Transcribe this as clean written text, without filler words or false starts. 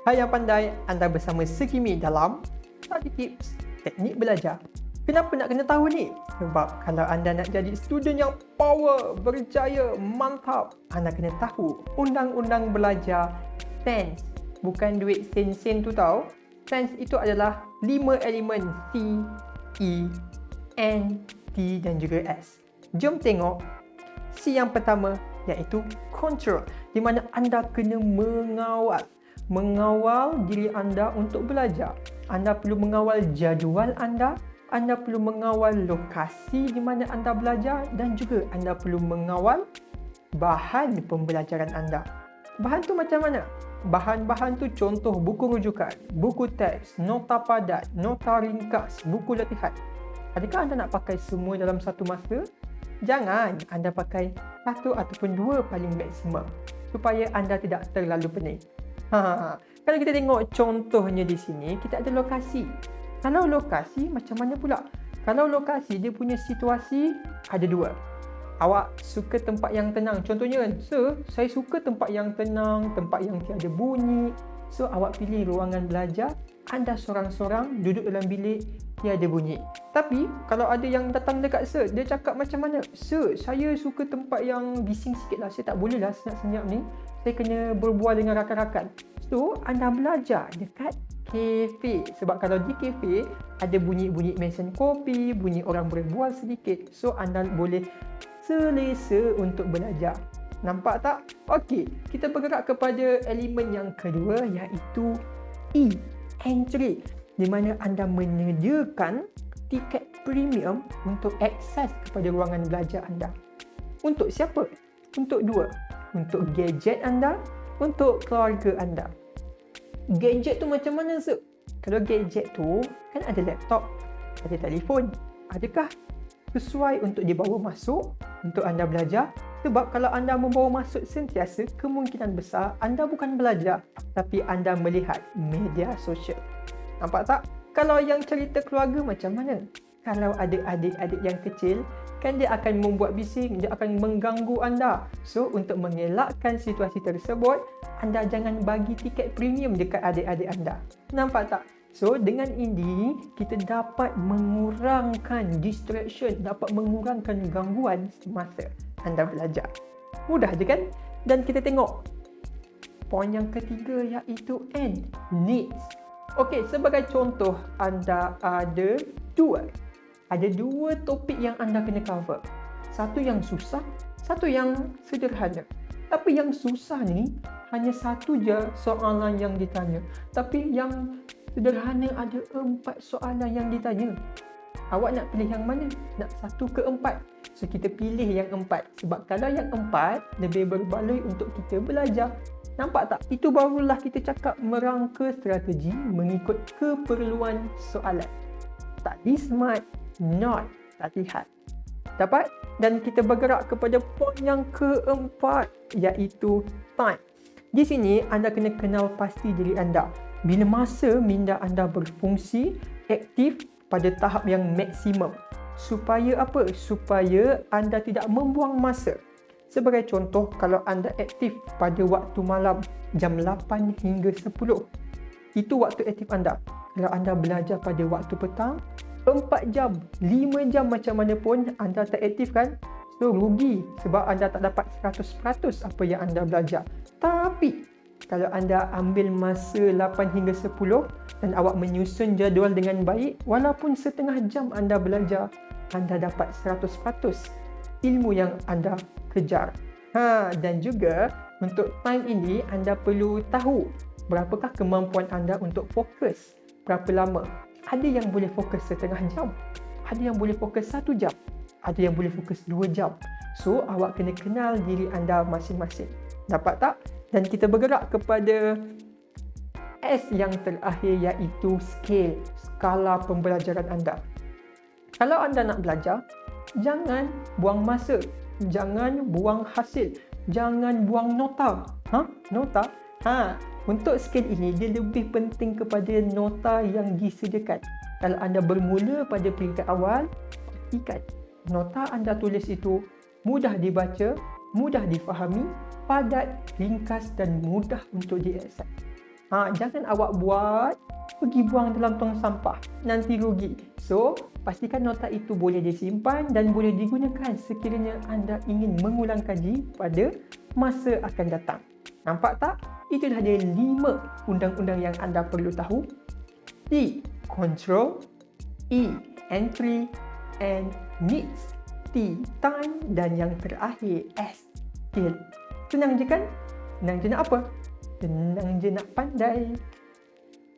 Hai yang pandai, anda bersama Sekimi dalam Study Tips Teknik Belajar. Kenapa nak kena tahu ni? Sebab kalau anda nak jadi student yang power, berjaya, mantap, anda kena tahu undang-undang belajar SAINS. Bukan duit sen-sen tu tau. SAINS itu adalah 5 elemen C, E, N, T dan juga S. Jom tengok C yang pertama iaitu control, di mana anda kena mengawal diri anda untuk belajar. Anda perlu mengawal jadual anda perlu mengawal lokasi di mana anda belajar dan juga anda perlu mengawal bahan pembelajaran anda. Bahan tu macam mana? Bahan-bahan tu contoh buku rujukan, buku teks, nota padat, nota ringkas, buku latihan. Adakah anda nak pakai semua dalam satu masa? Jangan, anda pakai satu ataupun dua paling maksimum supaya anda tidak terlalu pening. Kalau kita tengok contohnya di sini, kita ada lokasi. Kalau lokasi macam mana pula? Kalau lokasi dia punya situasi ada dua. Awak suka tempat yang tenang. Contohnya, saya suka tempat yang tenang, tempat yang tiada bunyi. So, awak pilih ruangan belajar, anda sorang-sorang duduk dalam bilik, tiada bunyi. Tapi, kalau ada yang datang dekat dia cakap macam mana? Saya suka tempat yang bising sikit lah. Saya tak boleh lah senyap-senyap ni. Saya kena berbual dengan rakan-rakan. So, anda belajar dekat kafe. Sebab kalau di kafe, ada bunyi-bunyi mesin kopi, bunyi orang berbual sedikit. So, anda boleh selesa untuk belajar. Nampak tak? Okey, kita bergerak kepada elemen yang kedua iaitu E, entry, di mana anda menyediakan tiket premium untuk akses kepada ruangan belajar anda. Untuk siapa? Untuk dua. Untuk gadget anda, untuk keluarga anda. Gadget tu macam mana, Kalau gadget tu kan ada laptop, ada telefon. Adakah sesuai untuk dibawa masuk untuk anda belajar? Sebab kalau anda membawa masuk sentiasa, kemungkinan besar anda bukan belajar, tapi anda melihat media sosial. Nampak tak? Kalau yang cerita keluarga macam mana? Kalau ada adik-adik yang kecil, kan dia akan membuat bising, dia akan mengganggu anda. So, untuk mengelakkan situasi tersebut, anda jangan bagi tiket premium dekat adik-adik anda. Nampak tak? So, dengan ini, kita dapat mengurangkan distraction, dapat mengurangkan gangguan semasa anda belajar. Mudah je kan? Dan kita tengok poin yang ketiga iaitu N, needs. Okey, sebagai contoh, anda ada dua topik yang anda kena cover. Satu yang susah, satu yang sederhana. Tapi yang susah ni hanya satu je soalan yang ditanya. Tapi yang sederhana ada 4 soalan yang ditanya. Awak nak pilih yang mana? Nak 1 ke 4? So, kita pilih yang 4. Sebab kalau yang 4 lebih berbaloi untuk kita belajar. Nampak tak? Itu barulah kita cakap merangka strategi mengikut keperluan soalan. Study smart, not latihan. Dapat? Dan kita bergerak kepada poin yang keempat iaitu time. Di sini anda kena kenal pasti diri anda. Bila masa minda anda berfungsi aktif pada tahap yang maksimum. Supaya apa? Supaya anda tidak membuang masa. Sebagai contoh, kalau anda aktif pada waktu malam jam 8 hingga 10, itu waktu aktif anda. Kalau anda belajar pada waktu petang, 4 jam, 5 jam macam mana pun anda tak aktif kan? So, rugi sebab anda tak dapat 100% apa yang anda belajar. Tapi, kalau anda ambil masa 8 hingga 10 dan awak menyusun jadual dengan baik, walaupun setengah jam anda belajar, anda dapat 100% ilmu yang anda kejar. Dan juga untuk time ini anda perlu tahu berapakah kemampuan anda untuk fokus, berapa lama. Ada yang boleh fokus setengah jam, ada yang boleh fokus 1 jam, ada yang boleh fokus 2 jam. So, awak kena kenal diri anda masing-masing. Dapat tak? Dan kita bergerak kepada S yang terakhir iaitu scale, skala pembelajaran anda. Kalau anda nak belajar, jangan buang masa, jangan buang hasil, jangan buang nota. Nota? Untuk skill ini, dia lebih penting kepada nota yang disediakan. Kalau anda bermula pada peringkat awal, pastikan nota anda tulis itu mudah dibaca, mudah difahami, padat, ringkas dan mudah untuk diakses. Jangan awak buat pergi buang dalam tong sampah, nanti rugi. So, pastikan nota itu boleh disimpan dan boleh digunakan sekiranya anda ingin mengulang kaji pada masa akan datang. Nampak tak? Itulah dia 5 undang-undang yang anda perlu tahu. T. Control. E. Entry. N. Needs. T. Time. Dan yang terakhir S. Skill. Senang je kan? Senang je nak apa? Senang je nak pandai.